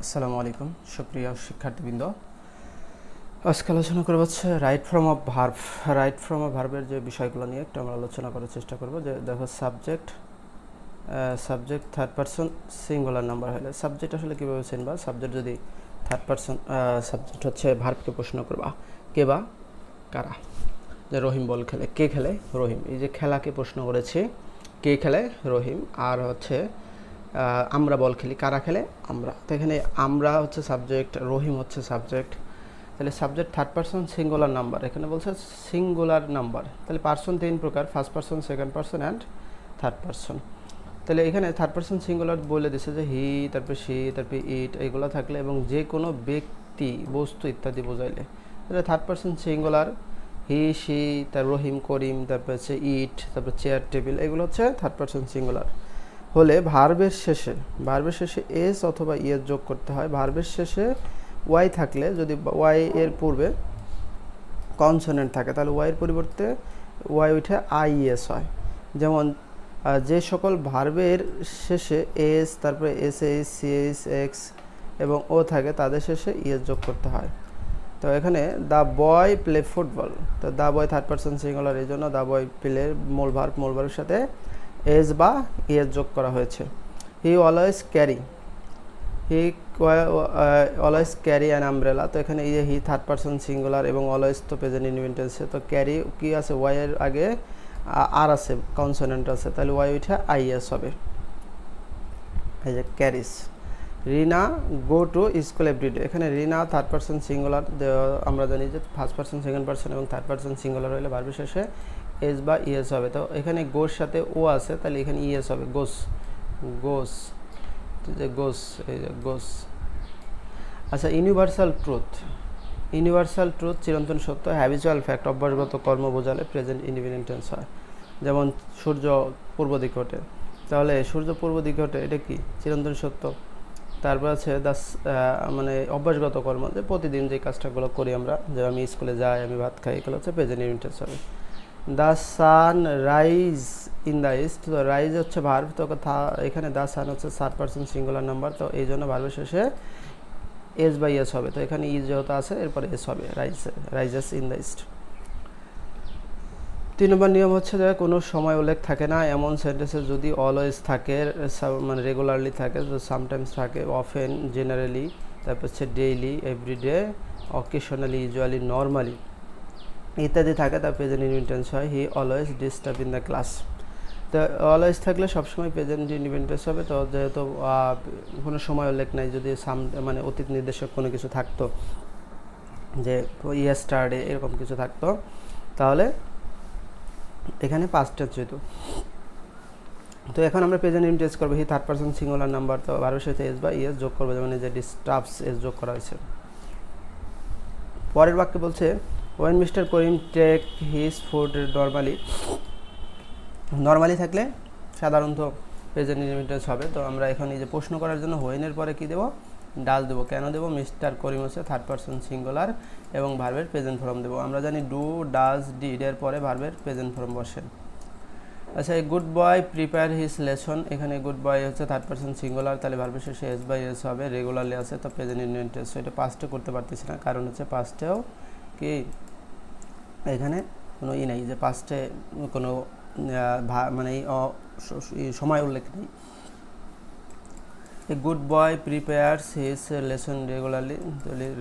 আসসালামু আলাইকুম সুপ্রিয় শিক্ষার্থীবৃন্দ। আজকে আলোচনা করব হচ্ছে right form of verb. Right form of ভার্বের যে বিষয়গুলো নিয়ে একটু আমরা আলোচনা করার চেষ্টা করব। যে দেখো subject third person singular number হলে সাবজেক্ট আসলে কীভাবে চিনবা? সাবজেক্ট যদি থার্ড পারসন সাবজেক্ট হচ্ছে ভার্বকে প্রশ্ন করবা কে বা কারা। যে রহিম বল খেলে, কে খেলে? রহিম। এই যে খেলাকে প্রশ্ন করেছি, কে খেলে? রহিম। আর হচ্ছে আমরা বল খেলি, কারা খেলে? আমরা। তো এখানে আমরা হচ্ছে সাবজেক্ট, রহিম হচ্ছে সাবজেক্ট। তাহলে subject third person singular number, এখানে বলছে সিঙ্গুলার নাম্বার। তাহলে পারসন তিন প্রকার, first person, second person and third person. তাহলে এখানে থার্ড পারসন সিঙ্গুলার বলে দিচ্ছে যে হি, তারপরে সি, তারপরে ইট, এগুলো থাকলে এবং যে কোনো ব্যক্তি, বস্তু ইত্যাদি বোঝাইলে তাহলে third person singular he, she, তার রহিম, করিম, তারপর হচ্ছে ইট, তারপর চেয়ার, টেবিল, এগুলো হচ্ছে থার্ড পারসন সিঙ্গুলার হলে ভার্বের শেষে এস অথবা ইএস যোগ করতে হয়। ভার্বের শেষে ওয়াই থাকলে, যদি ওয়াই এর পূর্বে কনসোনেন্ট থাকে তাহলে ওয়াইয়ের পরিবর্তে ওয়াই উঠে আইএস হয়। যেমন যে সকল ভার্বের শেষে এস, তারপরে S H, C H, X এবং ও থাকে তাদের শেষে ইএস যোগ করতে হয়। তো এখানে দ্য বয় প্লে ফুটবল, তো the boy third person singular, এই জন্য দ্য বয় প্লে মূল ভার্বের সাথে এস বা ইএস যোগ করা হয়েছে। He always carry an umbrella, তো এখানে এই যে হি থার্ড পারসন সিঙ্গুলার এবং অলওয়েজ তো প্রেজেন্ট ইনভেন্টেন্সে, তো ক্যারি কি আছে? ওয়াই এর আগে আর আছে, কনসোনেন্ট আছে, তাহলে ওয়াই উঠে আইএস হবে। এই যে carries. Rina go to school everyday, এখানে রিনা থার্ড পারসন সিঙ্গুলার, আমরা জানি যে ফার্স্ট পারসন, সেকেন্ড পারসন এবং থার্ড পারসন সিঙ্গুলার হলে ভার্বের শেষে এস বা ইএস হবে। তো এখানে গোর সাথে ও আছে, তাহলে এখানে ইএস হবে, গোস। যে গোস, এই যে গোস। আচ্ছা, ইউনিভার্সাল ট্রুথ চিরন্তন সত্য। হ্যাবিচুয়াল ফ্যাক্ট অভ্যাসগত কর্ম বোঝালে প্রেজেন্ট ইনডিফিনিট টেন্স হয়। যেমন সূর্য পূর্ব দিকে ওঠে, তাহলে সূর্য পূর্ব দিকে ওঠে, এটা কি? চিরন্তন সত্য। তারপর আছে মানে অভ্যাসগত কর্ম, যে প্রতিদিন যে কাজটাগুলো করি আমরা, যে আমি স্কুলে যাই, আমি ভাত খাই, এগুলো হচ্ছে প্রেজেন্ট ইনডিফিনিট টেন্স হবে। The sun rise in the east, তো রাইজ হচ্ছে ভার্ব, তো এখানে দ্য সান হচ্ছে থার্ড পারসন সিঙ্গুলার নাম্বার, তো এই জন্য ভার্বের শেষে এস বাই এস হবে। তো এখানে ইজ যেহেতু আছে, এরপরে এস হবে, রাইজেস ইন দ্য ইস্ট। 3 নম্বর নিয়ম হচ্ছে যে কোনো সময় উল্লেখ থাকে না এমন সেন্টেন্সে যদি অলওয়েজ থাকে, মানে রেগুলারলি থাকে, সামটাইমস থাকে, অফেন, জেনারেলি, তারপর হচ্ছে daily, everyday, occasionally, usually, normally ইত্যাদি থাকে, তার প্রেজেন্ট ইনডিফিনিট টেন্স হয়। He always disturb in the class, তো অলওয়েজ থাকলে সবসময় প্রেজেন্ট ইনডিফিনিট টেন্স হবে। তো যেহেতু কোনো সময় উল্লেখ নাই, যদি মানে অতীত নির্দেশক কোনো কিছু থাকতো, যে ইয়েস্টারডে এরকম কিছু থাকতো, তাহলে এখানে পাস্ট টেন্স হইতো। তো এখন আমরা প্রেজেন্ট ইনডিফিনিট টেন্স করবো। He third person singular number, তো ভার্বের সাথে এস বা ইএস যোগ করবো, যেমন যে ডিস্টার্বস, এস যোগ করা হয়েছে। পরের বাক্যে বলছে when mister Karim take his food normally থাকলে সাধারণত প্রেজেন্ট ইনডিফিনিট টেন্স হবে। তো আমরা এখন এই যে প্রশ্ন করার জন্য হোয়েনের পরে কি দেবো? ডাজ দেবো। কেন দেবো? মিস্টার করিম হচ্ছে থার্ড পারসন সিঙ্গুলার এবং ভার্বের প্রেজেন্ট ফর্ম দেবো। আমরা জানি ডু, ডাজ, ডিড এর পরে ভার্বের প্রেজেন্ট ফর্ম বসে। আচ্ছা, এই good boy prepare his lesson, এখানে গুড বয় হচ্ছে থার্ড পারসন সিঙ্গুলার, তাহলে ভার্বের শেষে এস বাই এস হবে, রেগুলারলি আছে, তো প্রেজেন্ট ইনডিফিনিট টেন্স। এটা পাস্টে করতে পারতেছি না, কারণ হচ্ছে পাস্টেও কি এখানে কোনো নাই, যে পাস্টে কোনো মানে সময় উল্লেখ নেই। A good boy prepares his lesson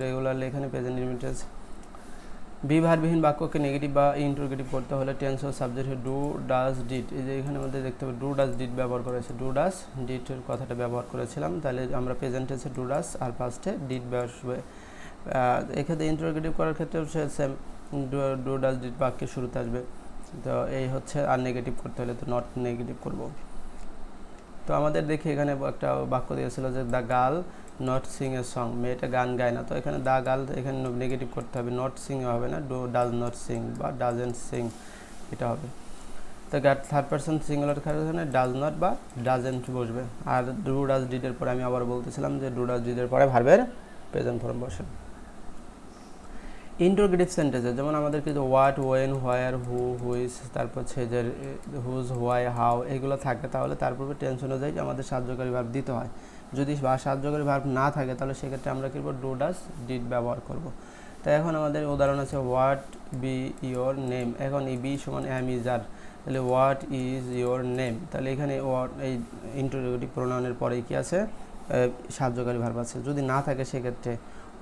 regularly এখানে প্রেজেন্ট ইনডিফিনিট টেন্স। বি ভার্ববিহীন বাক্যকে নেগেটিভ বা ইন্টারোগেটিভ করতে হলে টেন্স ও সাবজেক্ট ডু, ডাজ, ডিড, এই যে এখানে মধ্যে দেখতে পাবো ডু, ডাজ, ডিড ব্যবহার করেছে, ডু, ডাজ, ডিডের কথাটা ব্যবহার করেছিলাম, তাহলে আমরা প্রেজেন্ট টেন্সে ডু, ডাজ আর পাস্টে ডিড ব্যবহার। এক্ষেত্রে ইন্টারোগেটিভ করার ক্ষেত্রে সেম, ডু, ডাজ, ডিড বাক্যের শুরুতে আসবে। তো এই হচ্ছে, আর নেগেটিভ করতে হলে তো নট নেগেটিভ করব। তো আমাদের দেখি এখানে একটা বাক্য দিয়েছিল যে the girl not sing a song, মেয়েটা গান গায় না, তো এখানে দ্য গার্ল এখানে নেগেটিভ করতে হবে, নট সিং হবে না, ডাজ নট সিং বা ডাজেন্ট সিং এটা হবে। তো থার্ড পারসন সিঙ্গুলার এখানে ডাজ নট বা ডাজেন্ট বসবে। আর ডু, ডাজ, ডিডের পরে আমি আবার বলতেছিলাম যে ডু, ডাজ, ডিডের পরে ভার্বের প্রেজেন্ট ফর্ম বসে। ইন্টারোগেটিভ সেন্টেন্সে যেমন আমাদের কিন্তু what, when, where, who, which, তারপর হচ্ছে যে হুজ, হোয়াই, হাউ এগুলো থাকে, তাহলে তারপরে টেন্স অনুযায়ী আমাদের সাহায্যকারী ভার্ব দিতে হয়। যদি সাহায্যকারী ভার্ব না থাকে তাহলে সেক্ষেত্রে আমরা কি করব, ডু ডাজ ডিড ব্যবহার করব। তো এখন আমাদের উদাহরণ আছে হোয়াট বি ইয়োর নেম। এখন এই বি সমান অ্যাম ইজ আর, তাহলে হোয়াট ইজ ইয়োর নেম, তাহলে এখানে হোয়াট এই ইন্টারোগেটিভ প্রোনাউনের পরে কি আছে, সাহায্যকারী ভার্ব আছে। যদি না থাকে সেক্ষেত্রে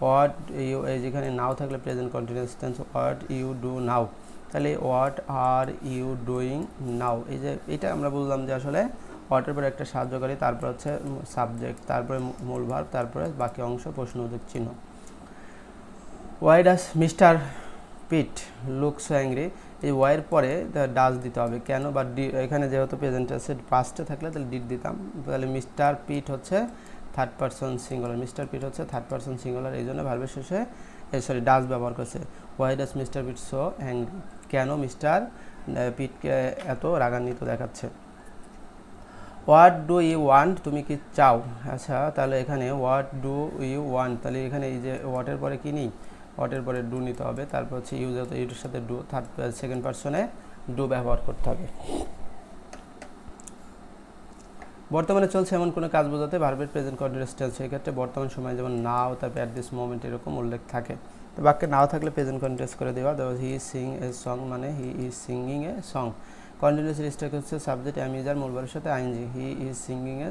হোয়াট ইউ, এই যেখানে নাও থাকলে present continuous tense, what you do now, তাহলে what are you doing now. এই যে এটা আমরা বললাম যে আসলে হোয়াটের পরে একটা সাহায্যকারী, তারপর হচ্ছে সাবজেক্ট, তারপরে মূল ভার্ব, তারপরে বাকি অংশ প্রশ্নবোধক চিহ্ন। Why does mister Pete look so angry, এই ওয়াইয়ের পরে ডাজ দিতে হবে কেন, বা ডি, এখানে যেহেতু প্রেজেন্ট আছে পাস্টে থাকলে তাহলে ডিড দিতাম, তাহলে মিস্টার পিট হচ্ছে থার্ড পারসন সিঙ্গুলার, মিস্টার পিট হচ্ছে থার্ড পারসন সিঙ্গুলার, এই জন্য ভার্বের শেষে ডাজ ব্যবহার করছে। Why does mister Pete so angry, কেন মিস্টার পিটকে এত রাগান্বিত দেখাচ্ছে। হোয়াট ডু ইউ ওয়ান্ট, তুমি কি চাও। আচ্ছা, তাহলে এখানে হোয়াট ডু ইউ ওয়ান্ট, তাহলে এখানে এই যে হোয়াটের পরে কি নেই, হোয়াটের পরে ডু নিতে হবে, তারপর হচ্ছে ইউ, যেহেতু ইউর সাথে ডু, সেকেন্ড পারসনে ডু ব্যবহার করতে হবে। বর্তমানে চলছে এমন কোনো কাজ বোঝাতে ভার্বের প্রেজেন্ট কন্টিনিউয়াস টেন্স, সেক্ষেত্রে বর্তমান সময় যেমন নাও, তারপর অ্যাট দিস মোমেন্ট এরকম উল্লেখ থাকে। তো বাক্যে নাও থাকলে প্রেজেন্ট কন্টিনিউয়াস করে দেওয়া, he is sing a song, মানে he is singing a song. Continuous structure হচ্ছে সাবজেক্ট অ্যাম ইজ আর, মূল ভার্বের সাথে ING, he is singing a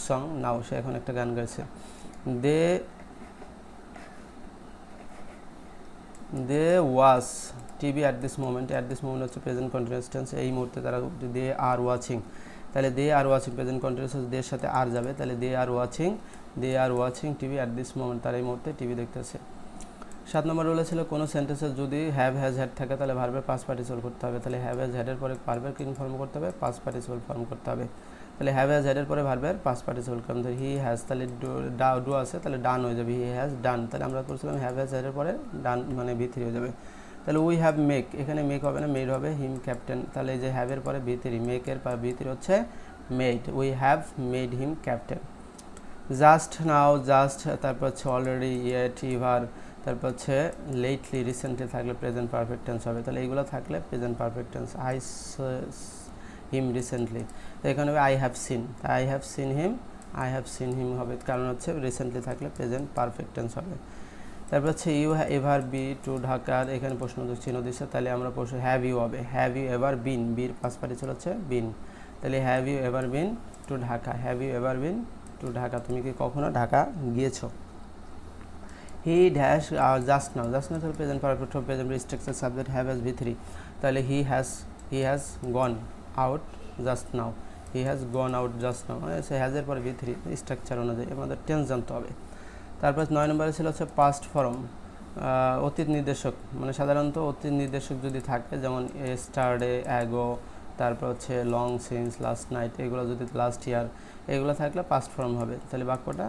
song now, সে এখন একটা গান গাইছে। They watch TV at this moment, at this moment হচ্ছে প্রেজেন্ট কন্টিনিউয়াস টেন্স, এই মুহূর্তে তারা, দে আর ওয়াচিং, তাহলে they are watching present continuous, দের সাথে আর যাবে, তাহলে they are watching TV at this moment, তারা এই মুহূর্তে টিভি দেখতেছে। 7 নম্বর রুলে ছিল কোনো সেন্টেন্সে যদি হ্যাভ হ্যাজ হ্যাড থাকে তাহলে ভার্বের পাস্ট পার্টিসিপল করতে হবে, তাহলে হ্যাভ হ্যাজ হ্যাডের পরে ভার্বের কি ফর্ম করতে হবে, পাস্ট পার্টিসিপল ফর্ম করতে হবে। তাহলে হ্যাভ হ্যাজ হ্যাডের পরে ভার্বের পাস্ট পার্টিসিপল করতে হবে, হি হ্যাজ, তাহলে ডু আছে, তাহলে ডান হয়ে যাবে, হি হ্যাজ ডান, তাহলে আমরা করছিলাম হ্যাভ হ্যাজ হ্যাডের পরে ডান মানে ভি3 হয়ে যাবে। তাহলে উই হ্যাভ মেক, এখানে মেক হবে না, মেড হবে, হিম ক্যাপ্টেন, তাহলে এই যে হ্যাভের পরে ভি3, মেকের পর ভি3 হচ্ছে made, we have made him captain. Just now, just, তারপর হচ্ছে অলরেডি, ইয়েট, ইভার, তারপর হচ্ছে লেটলি, রিসেন্টলি থাকলে প্রেজেন্ট পারফেক্ট টেন্স হবে, তাহলে এইগুলো থাকলে present perfect tense. I him recently, তো এখানে হবে I have seen, I have seen him হবে, কারণ হচ্ছে রিসেন্টলি থাকলে প্রেজেন্ট পারফেক্ট টেন্স হবে। তারপর হচ্ছে ইউ এভার বি টু ঢাকার, এখানে প্রশ্নবোধক চিহ্ন দিচ্ছে, তাহলে আমরা প্রশ্ন হ্যাভ ইউ হবে, হ্যাভ ইউ এভার বিন, বির পাস্ট পার্টিসিপল হচ্ছে বিন, তাহলে have you ever been to Dhaka, have you ever been to Dhaka, তুমি কি কখনো ঢাকা গিয়েছো। হি ড্যাশ জাস্ট নাও, তাহলে প্রেজেন্ট পারফেক্ট হবে, present structure subject have has ভি3, তাহলে he has gone out just now, he has gone out just now, মানে সে হ্যাজের পরে ভি3 স্ট্রাকচার অনুযায়ী আমাদের টেন্স জানতে হবে। তারপর 9 নম্বরে ছিল হচ্ছে পাস্ট ফর্ম, অতীত নির্দেশক, মানে সাধারণত অতীত নির্দেশক যদি থাকে, যেমন এস্টারডে, অ্যাগো, তারপর হচ্ছে লং সিন্স, লাস্ট নাইট, এগুলো যদি লাস্ট ইয়ার, এগুলো থাকলে পাস্ট ফর্ম হবে। তাহলে বাক্যটা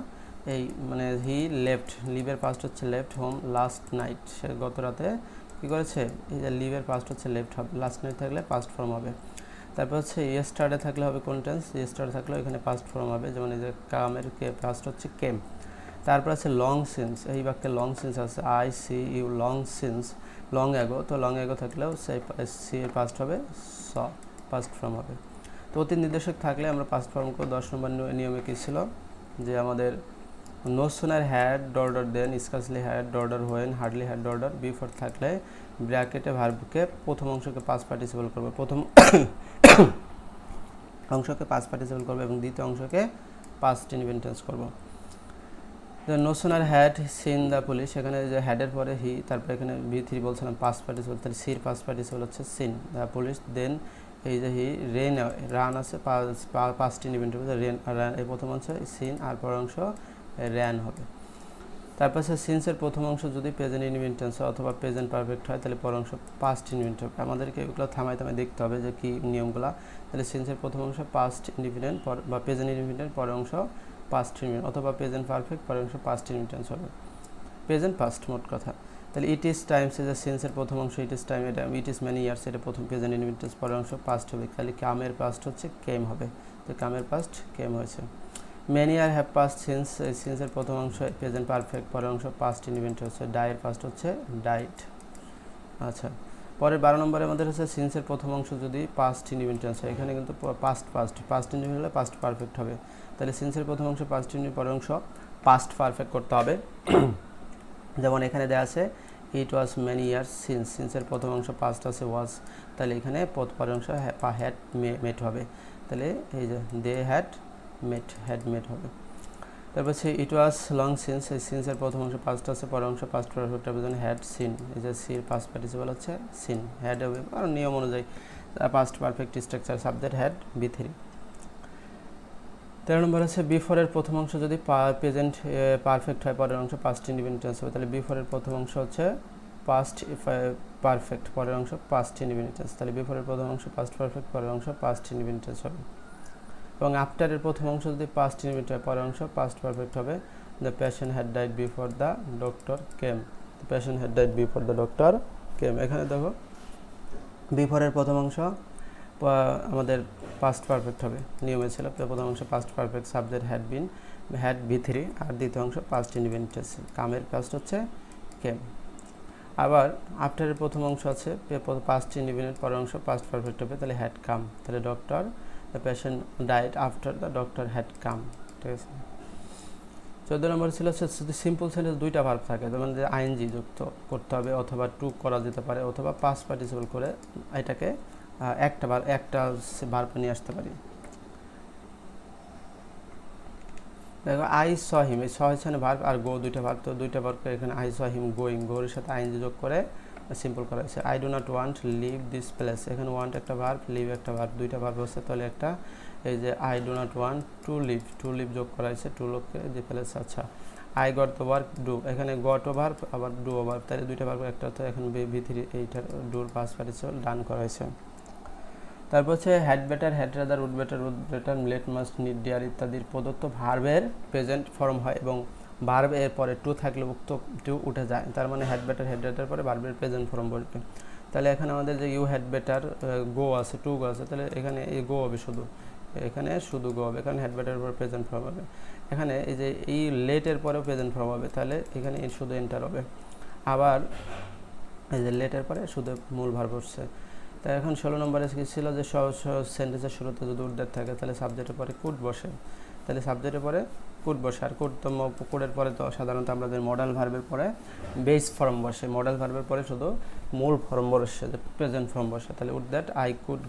এই মানে হি লেফট, লিভের পাস্ট হচ্ছে লেফট হোম লাস্ট নাইট, সে গত রাতে কী করেছে, এই যে লিভের পাস্ট হচ্ছে লেফট হবে, লাস্ট নাইট থাকলে পাস্ট ফর্ম হবে। তারপর হচ্ছে ইয়েস্টারডে থাকলে হবে কোন টেন্স, ইয়েস্টারডে থাকলেও এখানে পাস্ট ফর্ম হবে, যেমন এই যে কামের কে পাস্ট হচ্ছে কেম। তারপর আছে লং সিন্স, এই বাক্যে লং সিন্স আছে, I see you long since, long ago, তো লং অ্যাগো থাকলেও সেই সি এর পাস্ট হবে স, পাস্ট ফর্ম হবে। তো অতীত নির্দেশক থাকলে আমরা পাস্ট ফর্ম করব। 10 নম্বর নিয়মে কী ছিল, যে আমাদের নো সুনার হ্যাড ডর্ডার দেন, স্কার্সলি হ্যাড ডর্ডার হোয়েন, হার্ডলি হ্যাড ডর্ডার, বিফোর থাকলে ব্র্যাকেটে ভার্বকে প্রথম অংশকে পাস্ট পার্টিসিপল করবে, প্রথম অংশকে পাস্ট পার্টিসিপল করবে এবং দ্বিতীয় অংশকে পাস্ট ইনডিফিনিট টেন্স করব। No sooner had seen the police, এখানে যে হ্যাডের পরে হি, তারপরে এখানে ভি3 বলছিলাম পাস্ট পার্টিসিপল, তাহলে সির পাস্ট পার্টিসিপল হচ্ছে সিন দ্য পুলিশ, দেন এই যে হি রেন, রান আছে পাস্ট ইনডিফিনিট, রেন রান, এই প্রথম অংশ সিন আর পরের অংশ র্যান হবে। তারপর হচ্ছে সিন্সের প্রথম অংশ যদি প্রেজেন্ট ইনডিফিনিট টেন্স অথবা প্রেজেন্ট পারফেক্ট হয় তাহলে পরের অংশ পাস্ট ইনডিফিনিট হবে। আমাদেরকে এগুলো থামায় দেখতে হবে যে কী নিয়মগুলো। তাহলে সিন্সের প্রথম অংশ পাস্ট ইনডিফিনিট বা প্রেজেন্ট ইনডিফিনিট, পরের অংশ পাস্ট ইনডিফিনিট, অথবা প্রেজেন্ট পারফেক্ট, পরের অংশ পাস্ট ইনডিফিনিট টেন্স হবে, প্রেজেন্ট পাস্ট মোট কথা। তাহলে ইট ইজ টাইমস, যে সিন্সের প্রথম অংশ ইট ইজ টাইম, এটা ইট ইজ ম্যানি ইয়ার্স, এটা প্রথম প্রেজেন্ট ইনডিফিনিট টেন্স, পরের অংশ পাস্ট হবে। তাহলে কামের পাস্ট হচ্ছে কেম হবে, তো কামের পাস্ট কেম হয়েছে। Many are have past since, সিন্সের প্রথম অংশ প্রেজেন্ট পারফেক্ট, পরের অংশ পাস্ট ইনডিফিনিট হচ্ছে। ডাইয়ের পাস্ট হচ্ছে ডাইট। আচ্ছা, পরের 12 নম্বরে আমাদের হচ্ছে সিন্সের প্রথম অংশ যদি পাস্ট ইনডিফিনিট টেন্স হয়, এখানে কিন্তু পাস্ট ইনডিফিনিট হলে পাস্ট পারফেক্ট হবে। তাহলে সিন্সের প্রথম অংশ পাস্ট ইনডিফিনিট, পরের অংশ পাস্ট পারফেক্ট করতে হবে। যেমন এখানে দেওয়া আছে ইট ওয়াজ মেনি ইয়ার্স সিন্স, সিন্সের প্রথম অংশ পাস্ট আছে ওয়াজ, তাহলে এখানে পরের অংশ হ্যাড মেট হবে। তাহলে এই যে দে হ্যাড মেট হবে। তারপর হচ্ছে ইট ওয়াজ লং সিন্স, এই সিন্সের প্রথম অংশ পাস্ট আছে, পরের অংশ পাস্ট পারফেক্ট হবে, যেন হ্যাড সিন, এই যে সির পাস্ট পার্টিসিপল হচ্ছে সিন, হ্যাড হবে কারণ নিয়ম অনুযায়ী past perfect structure, subject had B3। 13 নম্বর আছে বিফোরের প্রথম অংশ যদি প্রেজেন্ট পারফেক্ট হয়, পরের অংশ পাস্ট ইনডিফিনিট টেন্স হবে। তাহলে বিফোরের প্রথম অংশ হচ্ছে পাস্ট পারফেক্ট, পরের অংশ পাস্ট ইনডিফিনিট টেন্স, তাহলে বিফোরের প্রথম অংশ পাস্ট পারফেক্ট, পরের অংশ পাস্ট ইনডিফিনিট টেন্স হবে। এবং আফটারের প্রথম অংশ যদি পাস্ট ইনডিফিনিট হয়, পরের অংশ পাস্ট পারফেক্ট হবে। The patient had died before the doctor came, the patient had died before the doctor came. এখানে দেখো বিফোরের প্রথম অংশ আমাদের পাস্ট পারফেক্ট হবে, নিয়মে ছিল প্রথম অংশ past perfect, subject had B3, আর দ্বিতীয় অংশ পাস্ট ইনডিফিনিট টেন্স, কামের পাস্ট হচ্ছে কেম। আবার আফটারের প্রথম অংশ আছে পাস্ট ইনডিফিনিট, পরের অংশ পাস্ট পারফেক্ট হবে, তাহলে হ্যাড কাম, তাহলে doctor the patient died after the doctor had come, ঠিক আছে। 14 নম্বর ছিল হচ্ছে যদি সিম্পল সেন্টেন্স দুইটা ভার্ব থাকে, যেমন যে আইএনজি যুক্ত করতে হবে, অথবা টু করা যেতে পারে, অথবা পাস্ট পার্টিসিপল করে এটাকে একটা ভার্ব নিয়ে আসতে পারি। দেখো আই স হিম, এই স হচ্ছে ভার্ব আর গো দুইটা ভার্ব, তো দুইটা ভার্বকে এখানে আই স হিম গোয়িং, গোর সাথে আইএনজি যোগ করে সিম্পল করা হয়েছে। I do not want leave this place, এখানে ওয়ান্ট একটা ভার্ব, লিভ একটা ভার্ব, দুইটা ভার্ব হচ্ছে, তাহলে একটা এই যে I do not want to leave যোগ করা হয়েছে, টু লোককে দি প্লেস। আচ্ছা, I got the work do, এখানে গট ও ভার্ব আবার ডু ও ভার্ব, তাহলে দুইটা ভার্ব একটা হচ্ছে, এখন B3 এইটার ডুর পাস্ট পার্টিসিপল ডান করা হয়েছে। তারপর হচ্ছে had better, had rather, would better, let, must, need, dare ইত্যাদির প্রদত্ত ভার্বের প্রেজেন্ট ফর্ম হয় এবং ভার্ব এর পরে টু থাকলে উক্ত টু উঠে যায়, তার মানে হ্যাড বেটার, হ্যাড রাদার পরে ভার্বের প্রেজেন্ট ফর্ম বলবে। তাহলে এখানে আমাদের যে ইউ হ্যাড বেটার গো আছে, টু গো আছে, তাহলে এখানে এই গো হবে শুধু, এখানে শুধু গো হবে, এখানে হ্যাড বেটার পরে প্রেজেন্ট ফর্ম হবে। এখানে এই যে এই লেটের পরেও প্রেজেন্ট ফর্ম হবে, তাহলে এখানে শুধু এন্টার হবে। আবার এই যে লেটের পরে শুধু মূল ভার্ব হচ্ছে। তাই এখন 16 নম্বরে কি ছিল যে সেন্টেন্সের শুরুতে যদি উদ্দেশ্য থাকে, তাহলে সাবজেক্টের পরে কুড বসে, তাহলে সাবজেক্টের পরে কুড বসে, আর কুডের পরে তো সাধারণত আমাদের মডেল ভার্বের পরে বেস ফর্ম বসে, মডেল ভার্বের পরে শুধু মূল ফর্ম বসে, যে প্রেজেন্ট ফর্ম বসে। তাহলে would that I could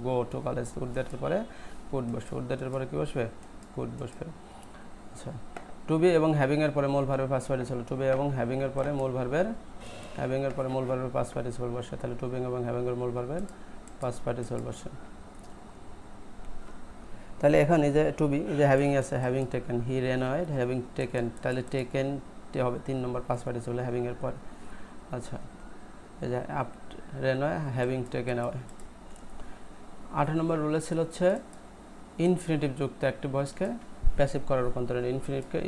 go to college, would দ্যাটের পরে কুড বসবে, উড দ্যাটের পরে কী বসবে, কুড বসবে। আচ্ছা, টু বি এবং হ্যাভিংয়ের পরে মূল ভার্বের পাস্ট পার্টিসিপল, টু বি এবং হ্যাভিংয়ের পরে মূল ভার্বের পাস্ট পার্টিসিপল বসে, তাহলে টু বি এবং হ্যাভিংয়ের মূল ভার্বের পাস্ট পার্টিসিপল বসে। তাহলে এখানে যে টু বি যে হ্যাভিং আছে, হ্যাভিং টেকেন, হি রেন অ্যাওয়ে, হ্যাভিং টেকেন, তাহলে টেকেন হবে 3 নম্বর পাস্ট পার্টিসিপল হ্যাভিংয়ের পরে। আচ্ছা, এই যে ran away, having taken away. 18 নম্বর রুলে ছিল হচ্ছে ইনফিনিটিভ যুক্ত অ্যাক্টিভ ভয়েসকে প্যাসিভ করার রূপান্তরণ।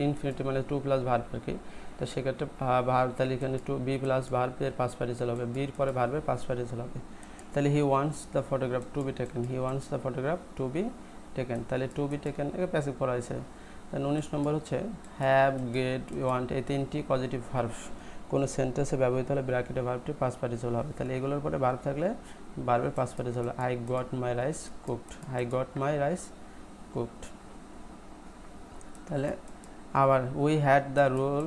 ইনফিনিটিভ মানে টু প্লাস ভার্ব আর কি, তো সেক্ষেত্রে ভার্ব, তাহলে এখানে টু বি প্লাস ভার্বের পাস্ট পার্টিসিপল হবে, বির পরে ভার্বের পাস্ট পার্টিসিপল হবে। তাহলে he wants the photograph to be taken, he wants the photograph to be taken, তাহলে টু বি টেকেন একে প্যাসিভ করা হয়েছে। তাহলে 19 নম্বর হচ্ছে হ্যাভ, গেট, ওয়ান্ট, এই তিনটি পজিটিভ ভার্ব কোনো সেন্টেন্সে ব্যবহৃত হলে ব্র্যাকেটে ভার্বটি পাস্ট পার্টিসিপল হবে। তাহলে এগুলোর পরে ভার্ব থাকলে ভার্বের past participle, I got my rice cooked, I got my rice cooked. তাহলে আবার we had the rule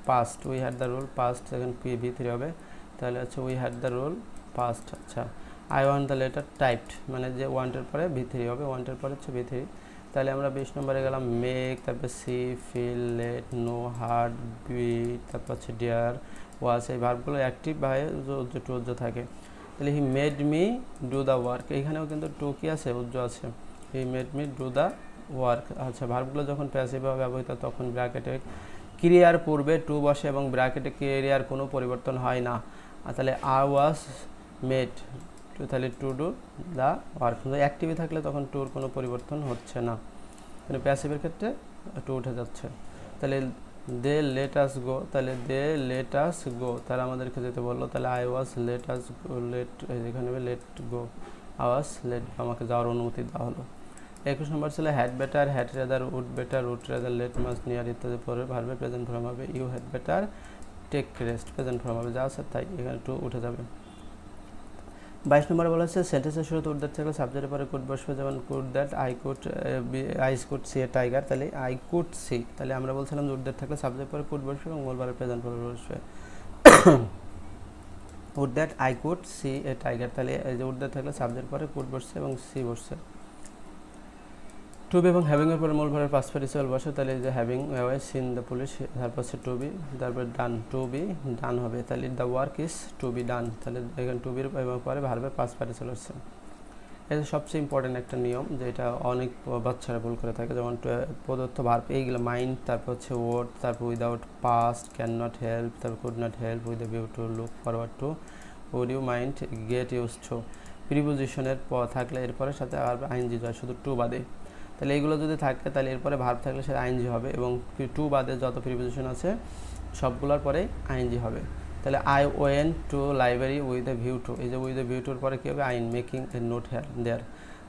past, we had the rule past, সেখানে B3 হবে, তাহলে হচ্ছে we had the rule past. আচ্ছা, I want the letter typed, মানে যে ওয়ান্টের পরে B3 হবে, ওয়ান্টের পরে হচ্ছে B3। তাহলে আমরা 20 নম্বরে গেলাম মেক, তারপরে see, feel, let, know, hard, be, তারপর হচ্ছে ডিয়ার, ওয়াজ, এই ভার্বগুলো অ্যাক্টিভ বা টু উজ্জ থাকে। তাহলে he made me do the work, এইখানেও কিন্তু টু কি আছে, উজ্জ আছে, he made me do the work. আচ্ছা, ভার্বগুলো যখন প্যাসিভভাবে ব্যবহৃত তখন ব্র্যাকেটে ক্রিয়ার পূর্বে টু বসে এবং ব্র্যাকেটে ক্রিয়ার কোনো পরিবর্তন হয় না। তাহলে আই ওয়াজ মেড টু, তাহলে টু ডু দ্য ওয়ার্ক, অ্যাক্টিভে থাকলে তখন টুর কোনো পরিবর্তন হচ্ছে না, মানে প্যাসিভের ক্ষেত্রে টু উঠে যাচ্ছে। তাহলে দে লেট আস গো, তাহলে দে লেট আস গো, তারা আমাদেরকে যেতে বললো, তাহলে I was let us go, let এখানে let go, I was let, আমাকে যাওয়ার অনুমতি দেওয়া হলো। 21 নম্বর ছিল had better, had rather, would better, would rather, let, must, need ইত্যাদি পরে ভার্বের প্রেজেন্ট ফর্ম হবে। You had better take rest present form হবে, যা আছে তাই, এখানে টু উঠে যাবে। 22 নম্বরে বলা হচ্ছে সেন্টেন্সের শুরুতে উড দ্যাট থাকলে সাবজেক্টের পরে কুড বসবে, যেমন could that I could see a tiger, তাহলে আই কুড সি, তাহলে আমরা বলছিলাম যে উড দ্যাট থাকলে সাবজেক্ট পরে কুড বসবে এবং মূল ভার্বের প্রেজেন্ট ফর্ম বসবে। Would that I could see a tiger, তাহলে এই যে উড দ্যাট থাকলে সাবজেক্ট পরে কুড বসছে এবং সি বসছে। টু বি এবং হ্যাভিং এর পরে মূল ভার্বের পাস্ট পার্টিসিপল বসে, তাহলে এই যে হ্যাভিং সিন দ্য পুলিশ, তারপর হচ্ছে টু বি, তারপর ডান, টু বি ডান হবে, তাহলে the work is to be done, তাহলে এখানে টু বির এবং পরে ভার্বের পাস্ট পার্টিসিপল হচ্ছে। এটা সবচেয়ে ইম্পর্টেন্ট একটা নিয়ম, যেটা অনেক বাচ্চারা ভুল করে থাকে, যেমন প্রদত্ত ভার্ব এইগুলো মাইন্ড, তারপর হচ্ছে ওয়ার্ড, তারপর without past, can not help, তারপর could not help, with a view to, look forward to, would you mind, get use to, প্রিপোজিশনের থাকলে এরপরে সাথে আর আইএনজি যায় শুধু টু বাদে, তাহলে এইগুলো যদি থাকে তাহলে এরপরে ভার্ব থাকলে সেটা আইএনজি হবে, এবং টু বাদে যত প্রিপোজিশন আছে সবগুলোর পরে আইএনজি হবে। তাহলে I went to library with a view two, এই যে উইথ এ ভিউ টুর পরে কী হবে, I'm making a note here there,